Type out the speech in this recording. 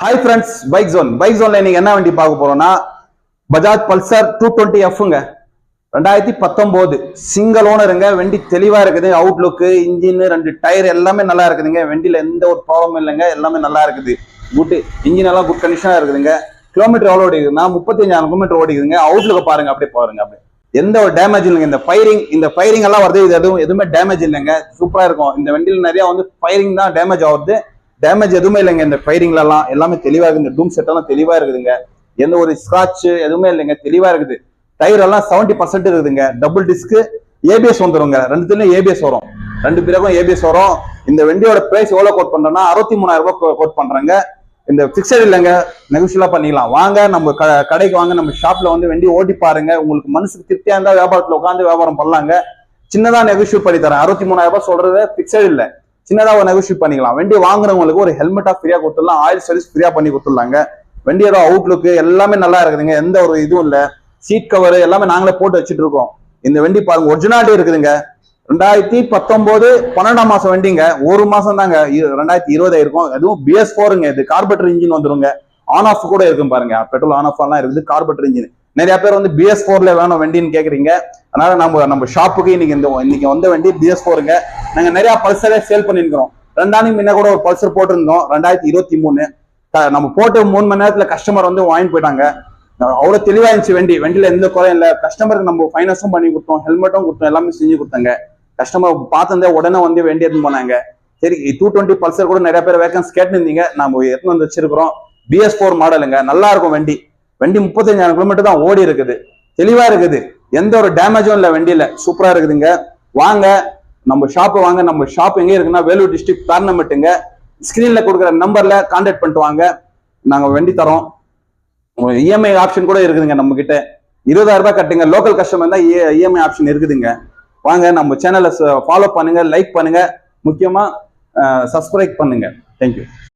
Hi friends, Bike Zone. Bike Zone நீங்க என்ன வண்டி பார்க்க போறோம்னா பஜாஜ் பல்சர் 220Fங்க 2019 சிங்கிள் ஓனருங்க. வண்டி தெளிவா இருக்குது. அவுட்லுக், இன்ஜின், 2 டயர் எல்லாமே நல்லா இருக்குதுங்க. வண்டியில எந்த ஒரு ப்ராப்ளமும் இல்லைங்க. எல்லாமே நல்லா இருக்குது. குட் இன்ஜின் எல்லாம் குட் கண்டிஷனா இருக்குதுங்க. கிலோமீட்டர் எவ்வளவு ஓடிக்குதுன்னா 35,000 கிலோமீட்டர் ஓடிக்குதுங்க. அவுட்லுக் பாருங்க, அப்படியே பாருங்க. அப்படியே எந்த ஒரு டேமேஜ் இல்லைங்க. இந்த ஃபயரிங் எல்லாம் வருது, இது எதுவுமே டேமேஜ் இல்லைங்க. சூப்பரா இருக்கும். இந்த வண்டியில் நிறைய வந்து ஃபயரிங் தான் டேமேஜ் ஆகுது. டேமேஜ் எதுவுமே இல்லைங்க. இந்த ஃபயரிங்ல எல்லாம் எல்லாமே தெளிவா இருக்கு. இந்த டூம் செட் எல்லாம் தெளிவா இருக்குதுங்க. எந்த ஒரு ஸ்கிராட்ச் எதுவுமே இல்லைங்க. தெளிவா இருக்குது. டயர் எல்லாம் 70% இருக்குதுங்க. டபுள் டிஸ்க், ஏபிஎஸ் வந்துருங்க. ரெண்டுத்துலயும் ஏபிஎஸ் வரும். ரெண்டு பேருக்கும் ஏபிஎஸ் வரும். இந்த வண்டியோட பிரைஸ் எவ்வளவு கோட் பண்றேன்னா 63,000 ரூபாய் கோட் பண்றாங்க. இந்த பிக்சட் இல்லைங்க, நெகோஷியலா பண்ணிக்கலாம். வாங்க நம்ம கடைக்கு வாங்க, நம்ம ஷாப்ல வந்து வண்டி ஓட்டி பாருங்க. உங்களுக்கு மனசுக்கு திருப்தியா இருந்தா வியாபாரத்துல உட்காந்து வியாபாரம் பண்ணலாங்க. சின்னதா நெகோஷியேட் பண்ணி தரேன். 63,000 ரூபாய் சொல்றது பிக்சட் இல்ல, சின்னதா ஒரு நெகோஷியேட் பண்ணிக்கலாம். வண்டி வாங்குறவங்களுக்கு ஒரு ஹெல்மெட்டா ஃப்ரீயா கொடுத்துடலாம். ஆயில் சர்வீஸ் ஃப்ரீயா பண்ணி கொடுத்துடலாங்க. வண்டியோட அவுட்லுக் எல்லாமே நல்லா இருக்குதுங்க. எந்த ஒரு இதுவும் இல்ல. சீட் கவர் எல்லாமே நாங்களே போட்டு வச்சுட்டு இருக்கோம். இந்த வண்டி பாருங்க, ஒரிஜினாலிட்டி இருக்குதுங்க. 2019 12ஆம் மாசம் வண்டிங்க. ஒரு மாசம் தாங்க 2020 இருக்கும். அதுவும் BS4ங்க. இது கார்பரேட்டர் இன்ஜின் வந்துருங்க. ஆன் ஆஃப் கூட இருக்கும் பாருங்க. பெட்ரோல் ஆன் ஆஃப் எல்லாம் இருக்குது. Carburettor engine. நிறைய பேர் வந்து BS4ல வேணும் வண்டின்னு கேக்குறீங்க. அதனால நம்ம ஷாப்புக்கு இன்னைக்கு வந்த வண்டி BS4ங்க. நாங்க நிறைய பல்சரே சேல் பண்ணிருக்கிறோம். 2 நாளைக்கு முன்ன கூட ஒரு பல்சர் போட்டிருந்தோம். 2023 நம்ம போட்டு 3 மணி நேரத்துல கஸ்டமர் வந்து வாங்கிட்டு போயிட்டாங்க. அவ்வளவு தெளிவா இருந்துச்சு வண்டி. வண்டியில எந்த குறையும் இல்ல. கஸ்டமருக்கு நம்ம ஃபைனான்ஸும் பண்ணி கொடுத்தோம், ஹெல்மெட்டும் கொடுத்தோம், எல்லாமே செஞ்சு கொடுத்தாங்க. கஸ்டமர் பார்த்துருந்தே உடனே வந்து வண்டி எடுத்து போனாங்க. சரி, 220 பல்சர் கூட நிறைய பேர் வேகன்ஸ் கேட்டுருந்தீங்க. நம்ம எடுத்து வந்து வச்சிருக்கிறோம். BS4 மாடலுங்க. நல்லா இருக்கும் வண்டி. 35,000 கிலோமீட்டர் தான் ஓடி இருக்குது. தெளிவா இருக்குது. எந்த ஒரு டேமேஜும் இல்லை வண்டியில. சூப்பரா இருக்குதுங்க. வாங்க நம்ம ஷாப்பு வாங்க. நம்ம ஷாப் எங்க இருக்குன்னா வேலூர் டிஸ்ட்ரிக்ட் கார்னமெட்டுங்க. ஸ்கிரீன்ல கொடுக்குற நம்பர்ல கான்டாக்ட் பண்ணிட்டு வாங்க. நாங்க வண்டி தரோம். இஎம்ஐ ஆப்ஷன் கூட இருக்குதுங்க நம்ம கிட்ட. 20,000 ரூபாய் கட்டுங்க. லோக்கல் கஸ்டமர் தான் இஎம்ஐ ஆப்ஷன் இருக்குதுங்க. வாங்க நம்ம சேனலை ஃபாலோ பண்ணுங்க, லைக் பண்ணுங்க, முக்கியமா சப்ஸ்கிரைப் பண்ணுங்க. தேங்க்யூ.